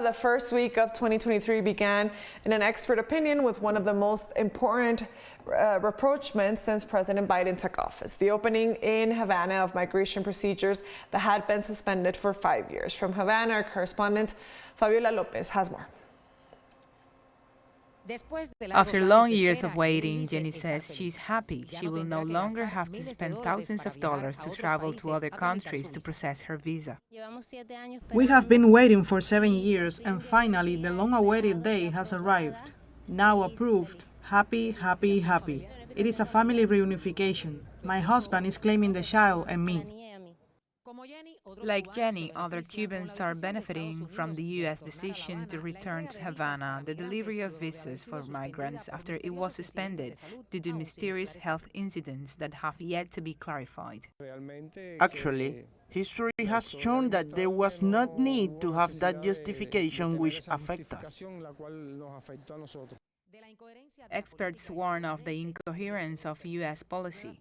The first week of 2023 began in an expert opinion with one of the most important rapprochements since President Biden took office, the opening in Havana of migration procedures that had been suspended for 5 years. From Havana, our correspondent Fabiola Lopez has more. After long years of waiting, Jenny says she's happy. She will no longer have to spend thousands of dollars to travel to other countries to process her visa. We have been waiting for 7 years, and finally the long-awaited day has arrived. Now approved. Happy, happy, happy. It is a family reunification. My husband is claiming the child and me. Like Jenny, other Cubans are benefiting from the U.S. decision to return to Havana the delivery of visas for migrants after it was suspended due to mysterious health incidents that have yet to be clarified. Actually, history has shown that there was not need to have that justification which affects us. Experts warn of the incoherence of U.S. policy.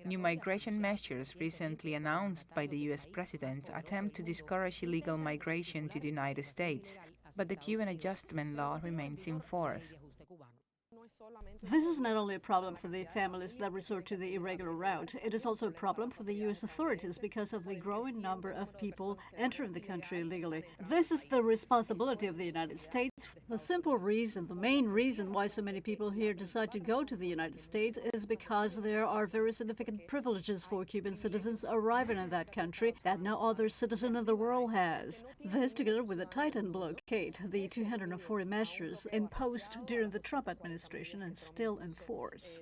New migration measures recently announced by the U.S. president attempt to discourage illegal migration to the United States, but the Cuban adjustment law remains in force. This is not only a problem for the families that resort to the irregular route, it is also a problem for the U.S. authorities because of the growing number of people entering the country illegally. This is the responsibility of the United States. The simple reason, the main reason why so many people here decide to go to the United States is because there are very significant privileges for Cuban citizens arriving in that country that no other citizen in the world has. This, together with the Titan blockade, the 240 measures imposed during the Trump administration, and still in force.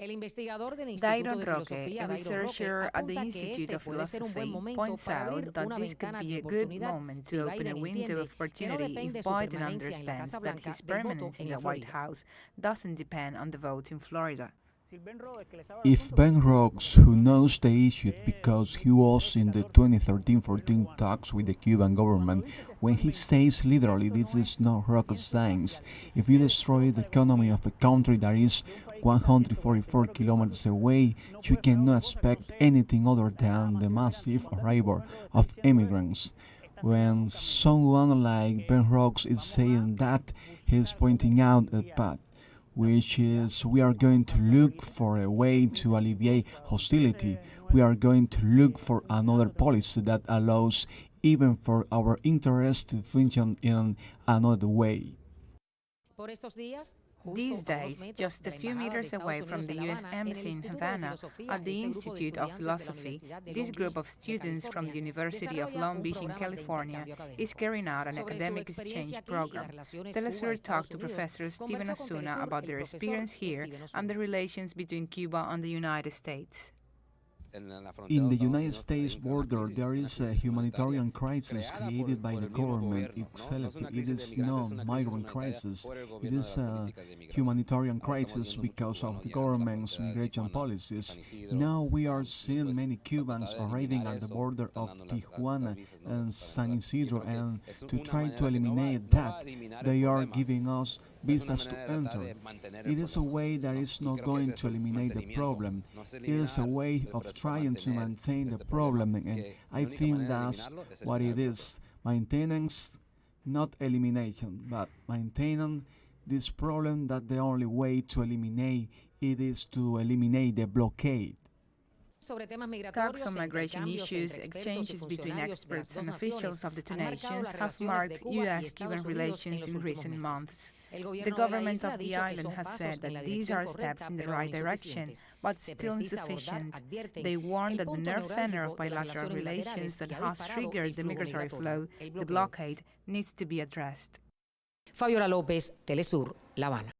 Dairon Roque, a researcher at the Institute of Philosophy, points out that this could be a good moment to open a window of opportunity if Biden understands that his permanence in the White House doesn't depend on the vote in Florida. If Ben Rocks, who knows the issue because he was in the 2013-14 talks with the Cuban government, when he says literally this is not rocket science, if you destroy the economy of a country that is 144 kilometers away, you cannot expect anything other than the massive arrival of immigrants. When someone like Ben Rocks is saying that, he is pointing out a path, which is we are going to look for a way to alleviate hostility. We are going to look for another policy that allows even for our interests to function in another way. These days, just a few meters away from the U.S. Embassy in Havana, at the Institute of Philosophy, this group of students from the University of Long Beach in California is carrying out an academic exchange program. teleSUR talked to Professor Stephen Osuna about their experience here and the relations between Cuba and the United States. In the United States border, there is a humanitarian crisis created by the government itself. It is not a migrant crisis. It is a humanitarian crisis because of the government's migration policies. Now we are seeing many Cubans arriving at the border of Tijuana and San Isidro, and to try to eliminate that, they are giving us visas to enter. It is a way that is not going to eliminate the problem. It is a way of trying to maintain the problem, and I think that's what it is. Maintenance, not elimination, but maintaining this problem, that the only way to eliminate it is to eliminate the blockade. Talks on migration issues, exchanges between experts and officials of the two nations have marked U.S.-Cuban relations in recent months. The government of the island has said that these are steps in the right direction, but still insufficient. They warn that the nerve center of bilateral relations that has triggered the migratory flow, the blockade, needs to be addressed. Fabiola Lopez, teleSUR, La Habana.